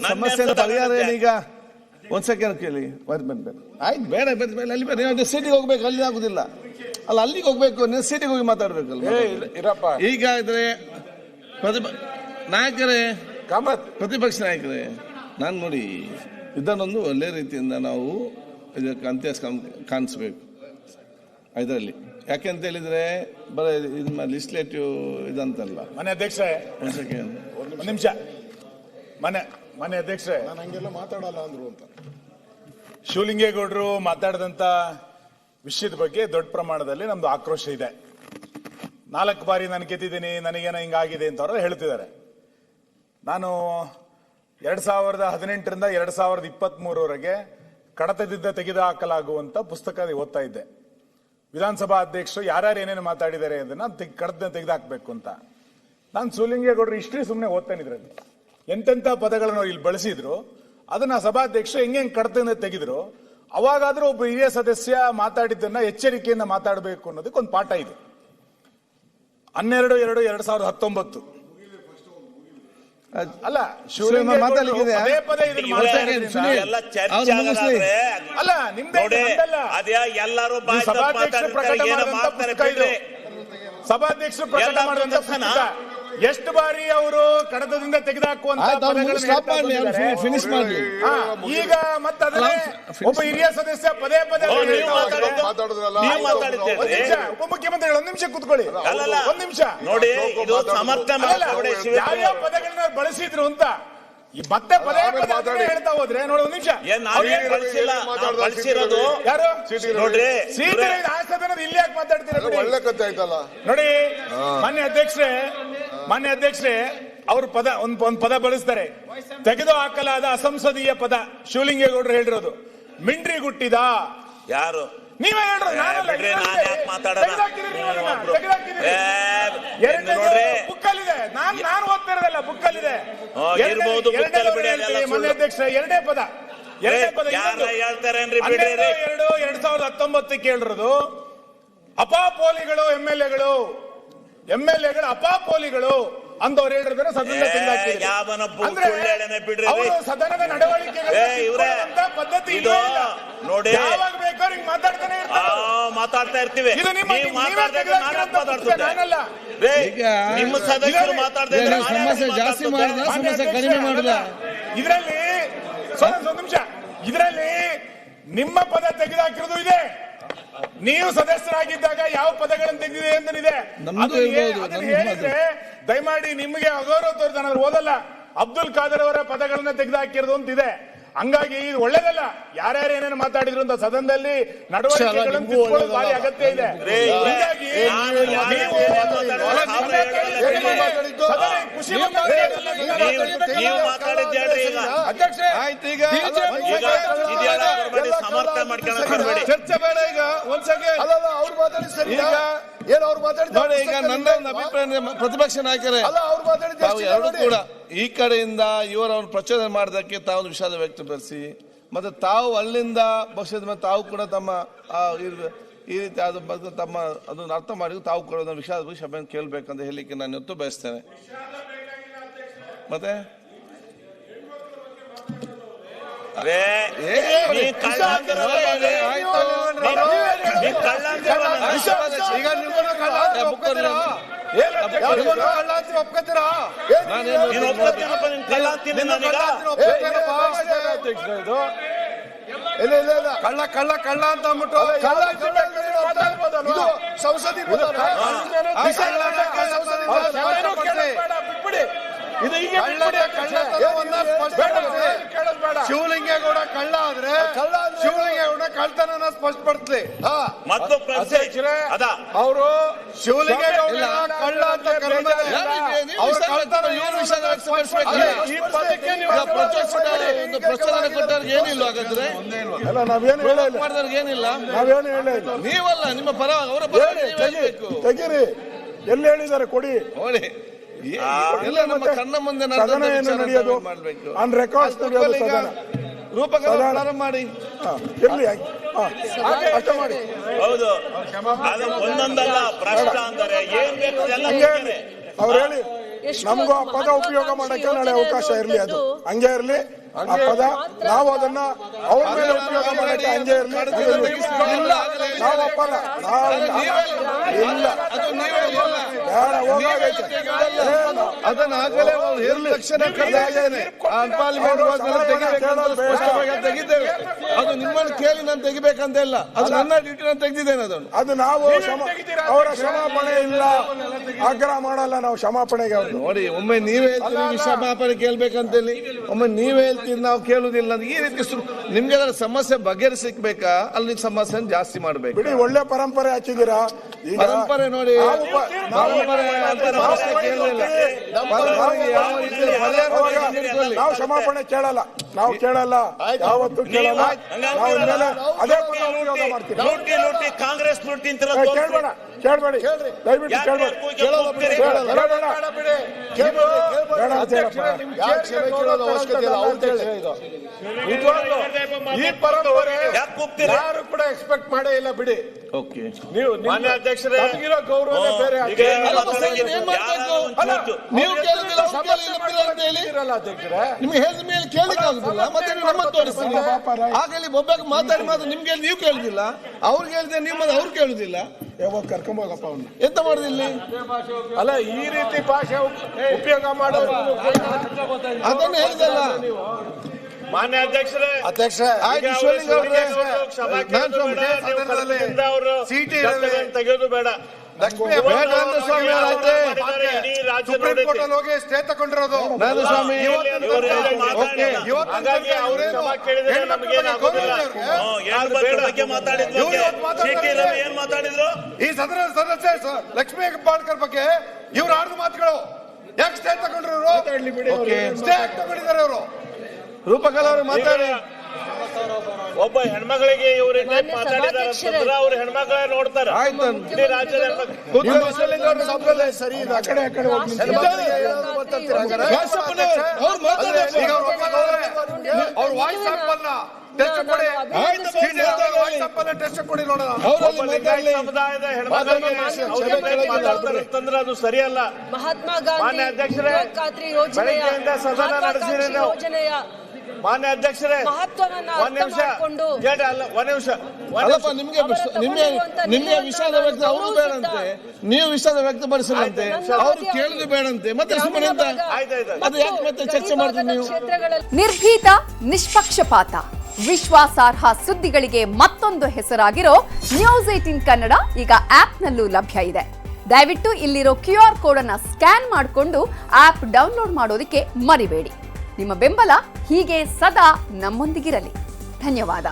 ಸಮಸ್ಯೆ ಪರಿಹಾರ ಏನೀಗ? ಒಂದ್ ಸೆಕೆಂಡ್ ಕೇಳಿ. ಆಯ್ತು, ಬೇಡ ಅಲ್ಲಿ ಬೇಡ, ನೀವು ಸಿಟಿಗೆ ಹೋಗ್ಬೇಕು, ಅಲ್ಲಿ ಆಗುದಿಲ್ಲ ಅಲ್ಲ, ಅಲ್ಲಿಗೆ ಹೋಗ್ಬೇಕು, ನೀವು ಸಿಟಿಗೆ ಹೋಗಿ ಮಾತಾಡ್ಬೇಕಲ್ಲ. ಈಗ ಇದ್ರೆ ನಾಯಕರೇ, ಪ್ರತಿಪಕ್ಷ ನಾಯಕರೇ, ನಾನು ನೋಡಿ ಇದನ್ನೊಂದು ಒಳ್ಳೆ ರೀತಿಯಿಂದ ನಾವು ಇದಕ್ಕೆ ಅಂತ್ಯ ಕಾಣಿಸ್ಬೇಕು ಇದರಲ್ಲಿ. ಯಾಕೆಂತ ಹೇಳಿದ್ರೆ ಬರೀ ಇದು ಲೆಜಿಸ್ಲೇಟಿವ್ ಇದಂತಲ್ಲ. ಮನೆ ಅಧ್ಯಕ್ಷರೇ, ಒಂದ್ ಸೆಕೆಂಡ್, ಒಂದ್ ನಿಮಿಷ. ಮನೆ ಅಧ್ಯಕ್ಷರೇ, ನಾನು ಹಂಗೆಲ್ಲ ಮಾತಾಡಲ್ಲ ಅಂದ್ರು ಅಂತ ಶಿವಲಿಂಗೇಗೌಡರು ಮಾತಾಡಿದಂತ ವಿಷಯದ ಬಗ್ಗೆ ದೊಡ್ಡ ಪ್ರಮಾಣದಲ್ಲಿ ನಮ್ದು ಆಕ್ರೋಶ ಇದೆ. 4 ಬಾರಿ ನಾನು ಗೆದ್ದಿದ್ದೀನಿ, ನನಗೇನೋ ಹಿಂಗಾಗಿದೆ ಅಂತ ಅವರು ಹೇಳ್ತಿದ್ದಾರೆ. ನಾನು 2018ರಿಂದ 2023ವರೆಗೆ ಕಡತದಿಂದ ತೆಗೆದುಹಾಕಲಾಗುವಂತ ಪುಸ್ತಕ ಓದ್ತಾ ಇದ್ದೆ. ವಿಧಾನಸಭಾ ಅಧ್ಯಕ್ಷರು ಯಾರ್ಯಾರು ಏನೇನು ಮಾತಾಡಿದ್ದಾರೆ ಅದನ್ನ ಕಡತದಿಂದ ತೆಗೆದುಹಾಕಬೇಕು ಅಂತ. ನಾನು ಶಿವಲಿಂಗೇಗೌಡರು ಹಿಸ್ಟ್ರಿ ಸುಮ್ಮನೆ ಓದ್ತೇನೆ. ಇದರಲ್ಲಿ ಎಂತೆಂಥ ಪದಗಳನ್ನು ಇಲ್ಲಿ ಬಳಸಿದ್ರು, ಅದನ್ನ ಸಭಾಧ್ಯಕ್ಷರು ಹೆಂಗೆ ಕಡತದಿಂದ ತೆಗೆದ್ರು. ಅವಾಗಾದ್ರೂ ಒಬ್ಬ ಹಿರಿಯ ಸದಸ್ಯ ಮಾತಾಡಿದ್ದನ್ನ ಎಚ್ಚರಿಕೆಯಿಂದ ಮಾತಾಡಬೇಕು ಅನ್ನೋದಕ್ಕೆ ಒಂದು ಪಾಠ ಇದೆ. 12/2/2019 ಅಲ್ಲ, ಪದೇ ಪದೇ ಅಲ್ಲ, ನಿಮ್ದೇ ಸಭಾಧ್ಯಕ್ಷರು ಪ್ರಕಟ ಮಾಡಿದಂತ ಪುಸ್ತಕ ಎಷ್ಟು ಬಾರಿ ಅವರು ಕಡತದಿಂದ ತೆಗೆದುಹಾಕುವಂತ ಫಿನಿಶ್ ಮಾಡಿ. ಈಗ ಮತ್ತೆ ಒಬ್ಬ ಹಿರಿಯ ಸದಸ್ಯ ಪದೇ ಪದೇ ಉಪಮುಖ್ಯಮಂತ್ರಿಗಳು ಒಂದ್ ನಿಮಿಷ ಕೂತ್ಕೊಳ್ಳಿ, ಒಂದ್ ನಿಮಿಷ ನೋಡಿ. ಯಾವ್ಯಾವ ಪದಗಳನ್ನ ಬಳಸಿದ್ರು ಅಂತ ಮತ್ತೆ ಪದೇ ಪದೇ ಹೇಳ್ತಾ ಹೋದ್ರೆ ನೋಡಿ. ಒಂದ್ ನಿಮಿಷ, ಯಾರು ನೋಡ್ರಿ ಇಲ್ಲಿ ಯಾಕೆ ಮಾತಾಡ್ತೀರ? ಒಳ್ಳೆ ಕಥೆ ಆಯ್ತಲ್ಲ ನೋಡಿ. ಮಾನ್ಯ ಅಧ್ಯಕ್ಷರೇ, ಅವರು ಒಂದ್ ಪದ ಬಳಸ್ತಾರೆ, ತೆಗೆದು ಹಾಕಲಾದ ಅಸಂಸದೀಯ ಪದ. ಶಿವಲಿಂಗೇಗೌಡರು ಹೇಳಿರೋದು ಮಿಂಡ್ರಿಗುಟ್ಟಿದ. ಯಾರು? ನೀವೇ ಹೇಳ್ರಿ. ಬುಕ್ಕಲ್ಲಿದೆ, ನಾನು ಓದ್ತಿರೋದಲ್ಲ, ಬುಕ್ಕಲ್ಲಿದೆ. ಮಾನ್ಯ ಅಧ್ಯಕ್ಷರೇ, ಎರಡನೇ ಪದ 2019 ಕೇಳಿರೋದು. ಅಪಾಪೋಲಿಗಳು ಎಮ್ಎಲ್ಎಗಳು ಅಪಾಪೋಲಿಗಳು ಅಂದವ್ರು ಹೇಳಿದ್ರೆ ಸದನದ ಸದನದ ನಡವಳಿಕೆಗಳು ಪದ್ಧತಿ ನೋಡಿ. ಯಾವಾಗ ಬೇಕಾದ್ರೂ ಹಿಂಗ್ ಮಾತಾಡ್ತಾ ಇರ್ತೀವಿ, ನಾನಲ್ಲ. ನಿಮ್ಮ ಸದಸ್ಯರು ಮಾತಾಡ್ತಾ ಸಮಸ್ಯೆ ಜಾಸ್ತಿ ಮಾಡಿದ, ಸಮಸ್ಯೆ ಕಡಿಮೆ ಮಾಡಿದ. ಇದರಲ್ಲಿ ಒಂದು ನಿಮಿಷ, ಇದರಲ್ಲಿ ನಿಮ್ಮ ಪದ ತೆಗೆದುಹಾಕಿರೋದು ಇದೆ. ನೀವು ಸದಸ್ಯರಾಗಿದ್ದಾಗ ಯಾವ ಪದಗಳನ್ನು ತೆಗೆದಿದೆ ಎಂದಿದೆ ಹೇಳಿದ್ರೆ ದಯಮಾಡಿ ನಿಮಗೆ ಅಗೌರವ ತೋರಿದ ಓದಲ್ಲ. ಅಬ್ದುಲ್ ಖಾದರ್ ಅವರ ಪದಗಳನ್ನ ತೆಗೆದುಹಾಕಿರೋದು ಅಂತಿದೆ. ಹಂಗಾಗಿ ಇದು ಒಳ್ಳೇದಲ್ಲ. ಯಾರ್ಯಾರು ಏನೇನು ಮಾತಾಡಿದ್ರು ಅಂತ ಸದನದಲ್ಲಿ ನಡವಳಿಕೆಗಳನ್ನು ಭಾರಿ ಅಗತ್ಯ ಇದೆ. ಸಮರ್ಥನೆ ಮಾಡ್ಕೊಳ್ಳೋದು ಚರ್ಚೆ ಬೇಡ. ಈಗ ಒಂದ್ ಸೆಕೆಂಡ್, ಅವ್ರು ಮಾತಾಡಿ ಸರಿ. ಏನು ಅವ್ರು ಮಾತಾಡಿದ್ರು? ಈಗ ನನ್ನ ಅಭಿಪ್ರಾಯ, ಪ್ರತಿಪಕ್ಷ ನಾಯಕರೇ ಅವ್ರು ಮಾತಾಡಿದ್ರು ಎರಡು ಕೂಡ ಈ ಕಡೆಯಿಂದ ಇವರವ್ರು ಪ್ರಚೋದನೆ ಮಾಡೋದಕ್ಕೆ ತಾವು ವಿಷಾದ ವ್ಯಕ್ತಪಡಿಸಿ, ಮತ್ತೆ ತಾವು ಅಲ್ಲಿಂದ ಪಕ್ಷದ ಮೇಲೆ ತಾವು ಕೂಡ ತಮ್ಮ ಈ ರೀತಿ ತಮ್ಮ ಅದನ್ನು ಅರ್ಥ ಮಾಡಿ ತಾವು ಕೂಡ ವಿಷಾದ ಕ್ಷಮೆ ಕೇಳಬೇಕಂತ ಹೇಳಲಿಕ್ಕೆ ನಾನು ಇವತ್ತು ಬಯಸ್ತೇನೆ. ಮತ್ತೆ ಕಳ್ಳ ಅಂತ ಅಂದ್ಬಿಟ್ಟು ಸಂಸದಿ ಶಿವಲಿಂಗೇಗೌಡ ಕಳ್ಳ ಆದ್ರೆ ಶಿವಲಿಂಗೇಗೌಡ ಕಳ್ತನ ಸ್ಪಷ್ಟಪಡಿಸ್ಲಿ. ಅವರು ಶಿವಲಿಂಗೇಗೌಡ ಕಳ್ಳ ಅಂತ ಕರೆದರೆ ಅವ್ರ ಕಳ್ತನ ಪ್ರಚೋದನೆ ಕೊಟ್ಟವ್ರಿಗೆ ಏನಿಲ್ಲ. ಹಾಗಾದ್ರೆ ನಾವೇನು ಏನಿಲ್ಲ, ನಾವೇನು ಹೇಳಿಲ್ಲ. ನೀವಲ್ಲ, ನಿಮ್ಮ ಪರ ಅವರ ಪರ ತೆಗೀರಿ. ಎಲ್ಲಿ ಹೇಳಿದ್ದಾರೆ ಕೊಡಿ. ನೋಡಿ, ಎಲ್ಲ ನಮ್ಮ ಕಣ್ಣ ಮುಂದೆ ನಡೆಯೋದು ಆನ್ ರೆಕಾರ್ಡ್ಸ್ ರೂಪಕ ಪ್ರಾರಂಭ ಮಾಡಿ ಎಲ್ಲಿ ಅಷ್ಟ ಮಾಡಿ. ಹೌದು, ಒಂದೊಂದಲ್ಲ ಭ್ರಷ್ಟ ಅಂದರೆ ಏನ್ ಬೇಕು ಅವ್ರು ಹೇಳಿ ನಮಗೂ ಆ ಪದ ಉಪಯೋಗ ಮಾಡಕ್ಕೆ ನಾಳೆ ಅವಕಾಶ ಇರಲಿ, ಅದು ಹಂಗೆ ಇರಲಿ ಆ ಪದ. ನಾವು ಅದನ್ನ ಅವ್ರ ಮೇಲೆ ಉಪಯೋಗ ಮಾಡಕ್ಕೆ ಹಂಗೆ ಇರಲಿ. ಇಲ್ಲ ನಾವು ಒಪ್ಪಲ್ಲ, ನಾವು ಇಲ್ಲ ಅದನ್ನ ಆಗಲೇ ತಕ್ಷಣ ತೆಗಿದ್ದೇವೆ. ಅದು ನಿಮ್ಮನ್ನು ಕೇಳಿ ನಾನು ತೆಗಿಬೇಕಂತ ಇಲ್ಲ, ಅದು ನನ್ನ ಡ್ಯೂಟಿ ನಾನು ತೆಗೆದಿದ್ದೇನೆ. ಅದನ್ನು ಅದು ನಾವು ಅವರ ಕ್ಷಮಾಪಣೆ ಇಲ್ಲ, ಆಗ್ರಹ ಮಾಡಲ್ಲ ನಾವು ಕ್ಷಮಾಪಣೆಗೆ. ಅವ್ರು ನೋಡಿ, ಒಮ್ಮೆ ನೀವೇ ಹೇಳ್ತೀವಿ ಕ್ಷಮಾಪಣೆ ಕೇಳ್ಬೇಕಂತೇಳಿ, ಒಮ್ಮೆ ನೀವೇ ಹೇಳ್ತೀವಿ ನಾವು ಕೇಳುದಿಲ್ಲ. ಈ ರೀತಿ ನಿಮ್ಗೆ ಅದರ ಸಮಸ್ಯೆ ಬಗೆಹರಿಸಿಕ್ಬೇಕಾ, ಅಲ್ಲಿ ಸಮಸ್ಯೆ ಜಾಸ್ತಿ ಮಾಡ್ಬೇಕು. ಬಿಡಿ, ಒಳ್ಳೆ ಪರಂಪರೆ ಹಚ್ಚಿದ್ದೀರಾ. ಪರಂಪರೆ ನೋಡಿ, ನಾವು ಕ್ಷಮಾಪಣೆ ಕೇಳಲ್ಲ, ನಾವು ಕೇಳಲ್ಲ, ಯಾವತ್ತೂ ಕೇಳಲ್ಲ. ನಾವು ಇನ್ಮೇಲೆ ಅದೇ ಪದ ಉಪಯೋಗ ಮಾಡ್ತೀವಿ. ಲೂಟಿ ಕಾಂಗ್ರೆಸ್ ಲೂಟಿ ಅಂತ ಕೇಳ್ಬೇಡ, ಕೇಳ್ಬೇಡಿ, ದಯವಿಟ್ಟು ಕೇಳ್ಬೇಡಿ. ಈ ಪರಂಪರೆ ಯಾರು ಕೂಡ ಎಕ್ಸ್ಪೆಕ್ಟ್ ಮಾಡೇ ಇಲ್ಲ. ಬಿಡಿ, ನೀವು ಮಾನ್ಯ ಅಧ್ಯಕ್ಷರೇ, ಗೌರವ ಬೇರೆ. ನೀವು ಕೇಳುದಿಲ್ಲ ಅಧ್ಯಕ್ಷರೇ, ನಿಮ್ಗೆ ಹೇಳಿದ ಮೇಲೆ ಕೇಳಿಕ್ ಆಗುದಿಲ್ಲ, ಮತ್ತೆ ನಮ್ಮ ತೋರಿಸ್ತೀನಿ. ಆಗಲಿ ಒಬ್ಬಕ್ಕೆ ಮಾತಾಡಿ ನಿಮ್ಗೆ ನೀವು ಕೇಳುದಿಲ್ಲ, ಅವ್ರಿಗೆ ಹೇಳಿದೆ ನೀವು ಮತ್ತೆ ಅವ್ರು ಕೇಳುದಿಲ್ಲ. ಯಾವಾಗ ಕರ್ಕೊಂಬೋಗಪ್ಪ ಅವ್ನು ಎಂತ ಮಾಡುದಿಲ್ಲ. ಅಲ್ಲ, ಈ ರೀತಿ ಭಾಷೆ ಉಪಯೋಗ ಮಾಡೋದು ಅದನ್ನು ಹೇಳಿದಲ್ಲ ಮಾನ್ಯ ಅಧ್ಯಕ್ಷರೇ. ತೆಗೆಯೋದು ಬೇಡ. ಸುಪ್ರೀಂ ಕೋರ್ಟ್ ಅಲ್ಲಿ ಹೋಗಿ ಸ್ಟೇ ತಗೊಂಡಿರೋದು ಈ ಸದನ ಸದಸ್ಯ ಲಕ್ಷ್ಮೀ ಹೆಬ್ಬಾಳ್ಕರ್ ಬಗ್ಗೆ ಇವ್ರು ಆಡಿದ ಮಾತುಗಳು ಯಾಕೆ ಸ್ಟೇ ತಗೊಂಡಿರೋರು? ಸ್ಟೇ ತಗೊಂಡಿದ್ದಾರೆ ಅವರು. ರೂಪಕಲಾ ಅವರು ಮಾತಾಡಿ. ಒಬ್ಬ ಹೆಣ್ಮಗಳಿಗೆ ಇವ್ರ ಮಾತಾಡಿದಾರೆ ಅಂತಂದ್ರೆ ಅವ್ರ ಹೆಣ್ಮಕ್ಳ ನೋಡ್ತಾರೆ. ಇಡೀ ರಾಜ್ಯದ ಸರಿ ಇದೆ, ಆ ಕಡೆ ಹೋಗಿ ಅವ್ರ ವಾಯ್ಸ್ ಅನ್ನ ಟೆಸ್ಟ್ ಕೊಡಿ, ಟೆಸ್ಟ್ ಕೊಡಿ ನೋಡೋಣ. ಸಮುದಾಯದ ಹೆಣ್ಮಕ್ಳಿಗೆ ಅಂತಂದ್ರೆ ಅದು ಸರಿಯಲ್ಲ. ಮಹಾತ್ಮ ಗಾಂಧಿ ಮಾನ್ಯ ಅಧ್ಯಕ್ಷರೇ, ಬೆಳಗ್ಗೆಯಿಂದ ಸದನ ನಡೆಸಿರಿ ನಾವು. ಮಾನ್ಯ ಅಧ್ಯಕ್ಷರೇ, ಒಂದ್ ನಿಮಿಷ ಕೇಳಿ. ಅಲ್ಲ, ಒಂದ್ ನಿಮಿಷ. ಅಲ್ಲಪ್ಪ, ನಿಮ್ಗೆ ವಿಷಾದ ವ್ಯಕ್ತ ಅವರು ಬೇಡಂತೆ, ನೀವು ವಿಷಾದ ವ್ಯಕ್ತಪಡಿಸಲಂತೆ, ಅವರು ಕೇಳುದು ಬೇಡಂತೆ, ಮತ್ತೆ ಸುಮ್ಮನೆ ಅಂತ ಅದು ಯಾಕೆ ಮತ್ತೆ ಚರ್ಚೆ ಮಾಡ್ತೀವಿ ನೀವು? ನಿರ್ಭೀತ, ನಿಷ್ಪಕ್ಷಪಾತ, ವಿಶ್ವಾಸಾರ್ಹ ಸುದ್ದಿಗಳಿಗೆ ಮತ್ತೊಂದು ಹೆಸರಾಗಿರೋ ನ್ಯೂಸ್ 18 ಕನ್ನಡ ಈಗ ಆಪ್ನಲ್ಲೂ ಲಭ್ಯ ಇದೆ. ದಯವಿಟ್ಟು ಇಲ್ಲಿರೋ QR ಕೋಡ್ ಅನ್ನ ಸ್ಕ್ಯಾನ್ ಮಾಡಿಕೊಂಡು ಆಪ್ ಡೌನ್ಲೋಡ್ ಮಾಡೋದಕ್ಕೆ ಮರಿಬೇಡಿ. ನಿಮ್ಮ ಬೆಂಬಲ ಹೀಗೆ ಸದಾ ನಮ್ಮೊಂದಿಗಿರಲಿ. ಧನ್ಯವಾದ.